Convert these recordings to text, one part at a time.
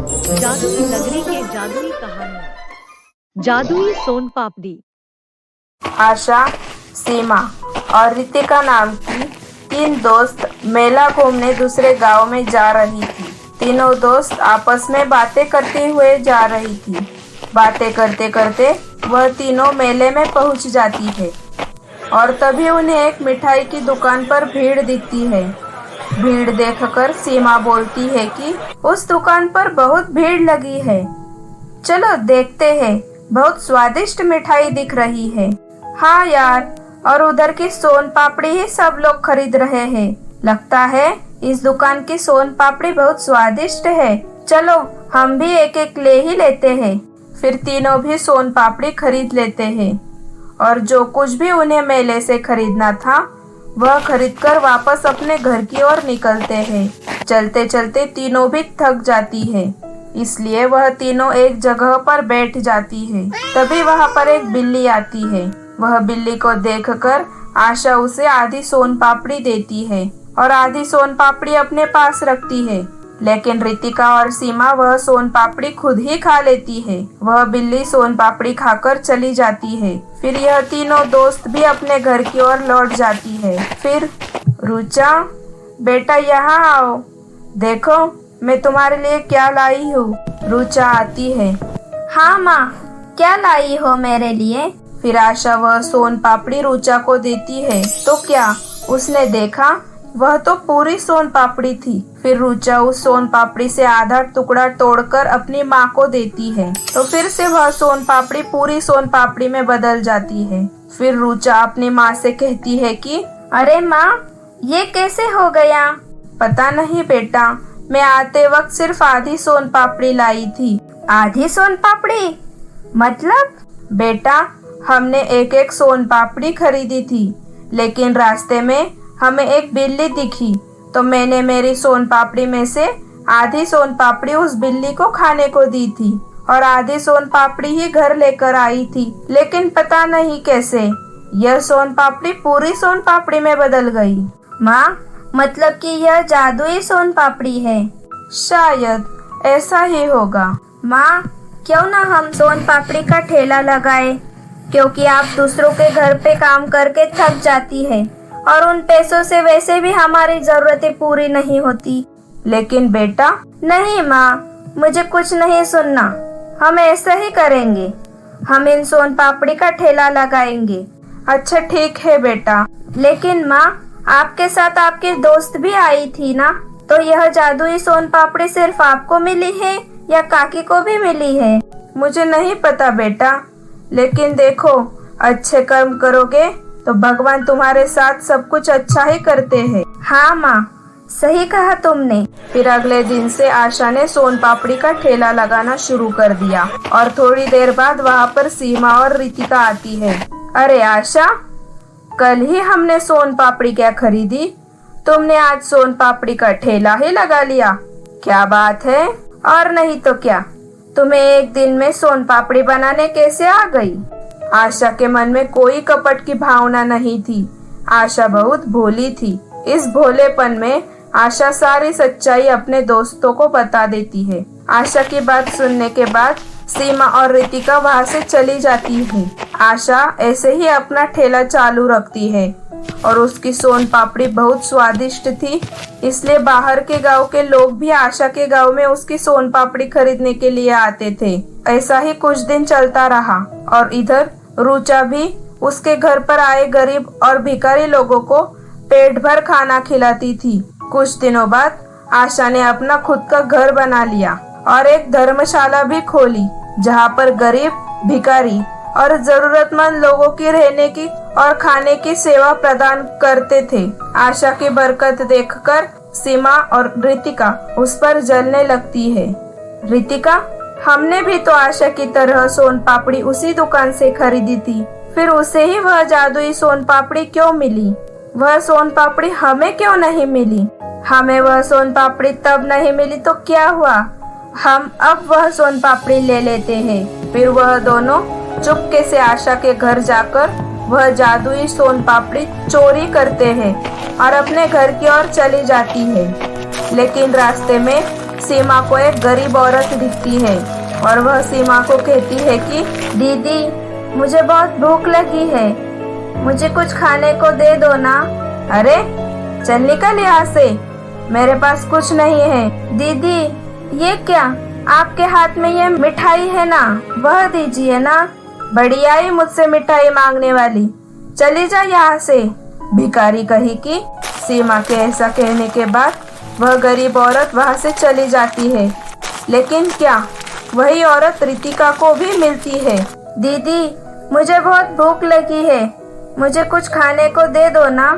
जादुई नगरी के जादुई कहानी। जादुई सोन पापड़ी। आशा, सीमा और रितिका नाम की तीन दोस्त मेला घूमने दूसरे गांव में जा रही थी। तीनों दोस्त आपस में बातें करते हुए जा रही थी। बातें करते करते वह तीनों मेले में पहुंच जाती है और तभी उन्हें एक मिठाई की दुकान पर भीड़ दिखती है। भीड़ देखकर सीमा बोलती है कि उस दुकान पर बहुत भीड़ लगी है, चलो देखते हैं, बहुत स्वादिष्ट मिठाई दिख रही है। हाँ यार, और उधर की सोन पापड़ी ही सब लोग खरीद रहे हैं। लगता है इस दुकान की सोन पापड़ी बहुत स्वादिष्ट है, चलो हम भी एक एक ले ही लेते हैं। फिर तीनों भी सोन पापड़ी खरीद लेते हैं और जो कुछ भी उन्हें मेले से खरीदना था वह खरीदकर वापस अपने घर की ओर निकलते हैं। चलते चलते तीनों भी थक जाती है, इसलिए वह तीनों एक जगह पर बैठ जाती है। तभी वहाँ पर एक बिल्ली आती है। वह बिल्ली को देखकर आशा उसे आधी सोन पापड़ी देती है और आधी सोन पापड़ी अपने पास रखती है। लेकिन रितिका और सीमा वह सोन पापड़ी खुद ही खा लेती है। वह बिल्ली सोन पापड़ी खाकर चली जाती है। फिर यह तीनों दोस्त भी अपने घर की ओर लौट जाती है। फिर रुचा, बेटा यहाँ आओ, देखो मैं तुम्हारे लिए क्या लाई हूँ। रुचा आती है। हाँ माँ, क्या लाई हो मेरे लिए? फिर आशा वह सोन पापड़ी रुचा को देती है। तो क्या उसने देखा, वह तो पूरी सोन पापड़ी थी। फिर रुचा उस सोन पापड़ी से आधा टुकड़ा तोड़कर अपनी माँ को देती है, तो फिर से वह सोन पापड़ी पूरी सोन पापड़ी में बदल जाती है। फिर रुचा अपनी माँ से कहती है कि अरे माँ, ये कैसे हो गया? पता नहीं बेटा, मैं आते वक्त सिर्फ आधी सोन पापड़ी लाई थी। आधी सोन पापड़ी मतलब? बेटा, हमने एक एक सोन पापड़ी खरीदी थी, लेकिन रास्ते में हमें एक बिल्ली दिखी, तो मैंने मेरी सोन पापड़ी में से आधी सोन पापड़ी उस बिल्ली को खाने को दी थी और आधी सोन पापड़ी ही घर लेकर आई थी। लेकिन पता नहीं कैसे यह सोन पापड़ी पूरी सोन पापड़ी में बदल गई। माँ, मतलब कि यह जादुई सोन पापड़ी है? शायद ऐसा ही होगा। माँ, क्यों ना हम सोन पापड़ी का ठेला लगाए, क्योंकि आप दूसरों के घर पे काम करके थक जाती है और उन पैसों से वैसे भी हमारी जरूरतें पूरी नहीं होती। लेकिन बेटा, नहीं माँ, मुझे कुछ नहीं सुनना, हम ऐसा ही करेंगे। हम इन सोन पापड़ी का ठेला लगाएंगे। अच्छा ठीक है बेटा, लेकिन माँ, आपके साथ आपकी दोस्त भी आई थी ना, तो यह जादुई सोन पापड़ी सिर्फ आपको मिली है या काकी को भी मिली है? मुझे नहीं पता बेटा, लेकिन देखो, अच्छे कर्म करोगे तो भगवान तुम्हारे साथ सब कुछ अच्छा ही करते हैं। हाँ माँ, सही कहा तुमने। फिर अगले दिन से आशा ने सोन पापड़ी का ठेला लगाना शुरू कर दिया और थोड़ी देर बाद वहाँ पर सीमा और रितिका आती है। अरे आशा, कल ही हमने सोन पापड़ी क्या खरीदी, तुमने आज सोन पापड़ी का ठेला ही लगा लिया, क्या बात है? और नहीं तो क्या, तुम्हें एक दिन में सोन पापड़ी बनाने कैसे आ गई? आशा के मन में कोई कपट की भावना नहीं थी। आशा बहुत भोली थी। इस भोलेपन में आशा सारी सच्चाई अपने दोस्तों को बता देती है। आशा की बात सुनने के बाद सीमा और रितिका वहाँ से चली जाती है। आशा ऐसे ही अपना ठेला चालू रखती है और उसकी सोन पापड़ी बहुत स्वादिष्ट थी, इसलिए बाहर के गांव के लोग भी आशा के गांव में उसकी सोन पापड़ी खरीदने के लिए आते थे। ऐसा ही कुछ दिन चलता रहा और इधर रुचा भी उसके घर पर आए गरीब और भिखारी लोगों को पेट भर खाना खिलाती थी। कुछ दिनों बाद आशा ने अपना खुद का घर बना लिया और एक धर्मशाला भी खोली, जहाँ पर गरीब, भिखारी और जरूरतमंद लोगों की रहने की और खाने की सेवा प्रदान करते थे। आशा की बरकत देखकर सीमा और रितिका उस पर जलने लगती है। रितिका, हमने भी तो आशा की तरह सोन पापड़ी उसी दुकान से खरीदी थी, फिर उसे ही वह जादुई सोन पापड़ी क्यों मिली? वह सोन पापड़ी हमें क्यों नहीं मिली? हमें वह सोन पापड़ी तब नहीं मिली तो क्या हुआ, हम अब वह सोन पापड़ी ले लेते हैं। फिर वह दोनों चुपके से आशा के घर जाकर वह जादुई सोन पापड़ी चोरी करते हैं और अपने घर की ओर चली जाती है। लेकिन रास्ते में सीमा को एक गरीब औरत दिखती है और वह सीमा को कहती है कि दीदी, मुझे बहुत भूख लगी है, मुझे कुछ खाने को दे दो ना। अरे चल निकल यहाँ से, मेरे पास कुछ नहीं है। दीदी, ये क्या, आपके हाथ में ये मिठाई है ना, वह दीजिए ना। बढ़िया ही मुझसे मिठाई मांगने वाली, चली जा यहाँ से, भिखारी कही कि सीमा के ऐसा कहने के बाद वह गरीब औरत वहाँ से चली जाती है। लेकिन क्या वही औरत रितिका को भी मिलती है। दीदी, मुझे बहुत भूख लगी है, मुझे कुछ खाने को दे दो ना।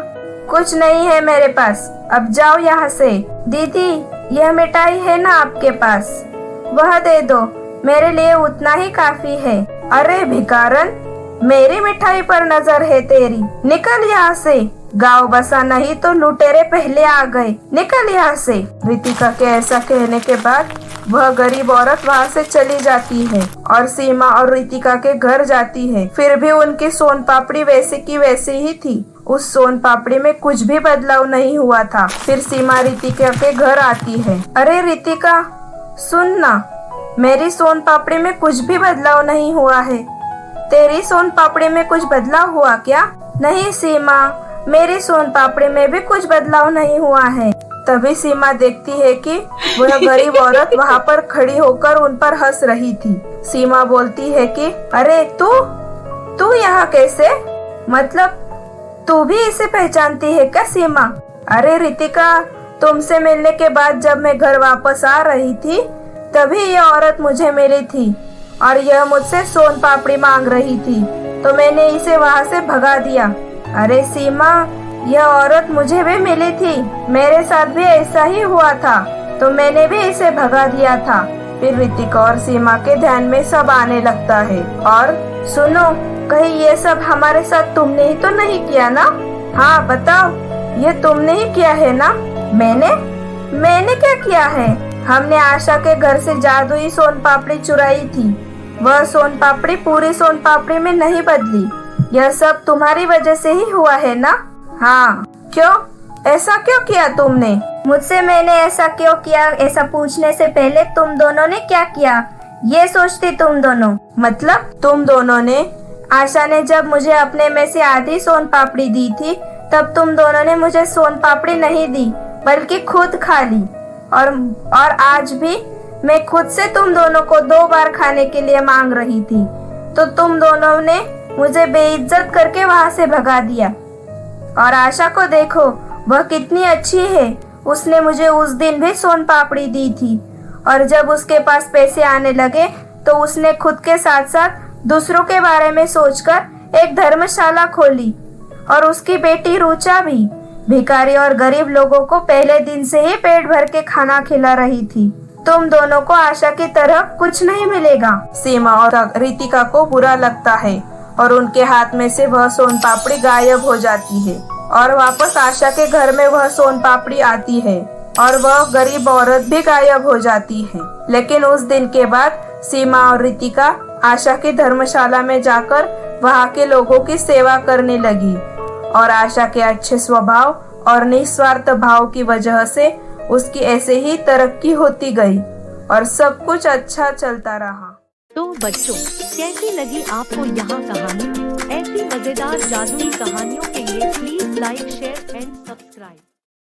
कुछ नहीं है मेरे पास, अब जाओ यहाँ से। दीदी, यह मिठाई है ना आपके पास, वह दे दो, मेरे लिए उतना ही काफी है। अरे भिखारन, मेरी मिठाई पर नजर है तेरी, निकल यहाँ से। गांव बसा नहीं तो लुटेरे पहले आ गए, निकल यहाँ से। रितिका के ऐसा कहने के बाद वह गरीब औरत वहाँ से चली जाती है और सीमा और रितिका के घर जाती है। फिर भी उनकी सोन पापड़ी वैसे की वैसी ही थी, उस सोन पापड़ी में कुछ भी बदलाव नहीं हुआ था। फिर सीमा रितिका के घर आती है। अरे रितिका, सुन ना, मेरी सोन पापड़ी में कुछ भी बदलाव नहीं हुआ है, तेरी सोन पापड़ी में कुछ बदलाव हुआ क्या? नहीं सीमा, मेरी सोन पापड़ी में भी कुछ बदलाव नहीं हुआ है। तभी सीमा देखती है कि वह गरीब औरत वहाँ पर खड़ी होकर उन पर हंस रही थी। सीमा बोलती है कि अरे तू यहाँ कैसे, मतलब तू भी इसे पहचानती है क्या सीमा? अरे रितिका, तुमसे मिलने के बाद जब मैं घर वापस आ रही थी तभी यह औरत मुझे मिली थी और यह मुझसे सोन पापड़ी मांग रही थी, तो मैंने इसे वहाँ से भगा दिया। अरे सीमा, यह औरत मुझे भी मिली थी, मेरे साथ भी ऐसा ही हुआ था, तो मैंने भी इसे भगा दिया था। फिर रितिका और सीमा के ध्यान में सब आने लगता है। और सुनो, कहीं ये सब हमारे साथ तुमने ही तो नहीं किया ना? हाँ बताओ, ये तुमने ही किया है ना? मैंने क्या किया है? हमने आशा के घर से जादुई सोन पापड़ी चुराई थी, वह सोन पापड़ी पूरी सोन पापड़ी में नहीं बदली। यह सब तुम्हारी वजह से ही हुआ है ना? हाँ, क्यों, ऐसा क्यों किया तुमने? मुझसे मैंने ऐसा क्यों किया ऐसा पूछने से पहले तुम दोनों ने क्या किया ये सोचती तुम दोनों। मतलब तुम दोनों ने, आशा ने जब मुझे अपने में से आधी सोन पापड़ी दी थी तब तुम दोनों ने मुझे सोन पापड़ी नहीं दी बल्कि खुद खा ली, और आज भी मैं खुद से तुम दोनों को 2 बार खाने के लिए मांग रही थी, तो तुम दोनों ने मुझे बेइज्जत करके वहाँ से भगा दिया। और आशा को देखो, वह कितनी अच्छी है, उसने मुझे उस दिन भी सोन पापड़ी दी थी, और जब उसके पास पैसे आने लगे तो उसने खुद के साथ साथ दूसरों के बारे में सोचकर एक धर्मशाला खोली, और उसकी बेटी रुचा भी भिखारी और गरीब लोगों को पहले दिन से ही पेट भर के खाना खिला रही थी। तुम दोनों को आशा की तरह कुछ नहीं मिलेगा। सीमा और रितिका को बुरा लगता है और उनके हाथ में से वह सोन पापड़ी गायब हो जाती है और वापस आशा के घर में वह सोन पापड़ी आती है और वह गरीब औरत भी गायब हो जाती है। लेकिन उस दिन के बाद सीमा और रितिका आशा की धर्मशाला में जाकर वहाँ के लोगों की सेवा करने लगी और आशा के अच्छे स्वभाव और निस्वार्थ भाव की वजह से उसकी ऐसे ही तरक्की होती गई और सब कुछ अच्छा चलता रहा। तो बच्चों, कैसी लगी आपको यहाँ कहानी? ऐसी मजेदार जादुई कहानियों के लिए please like, share and subscribe.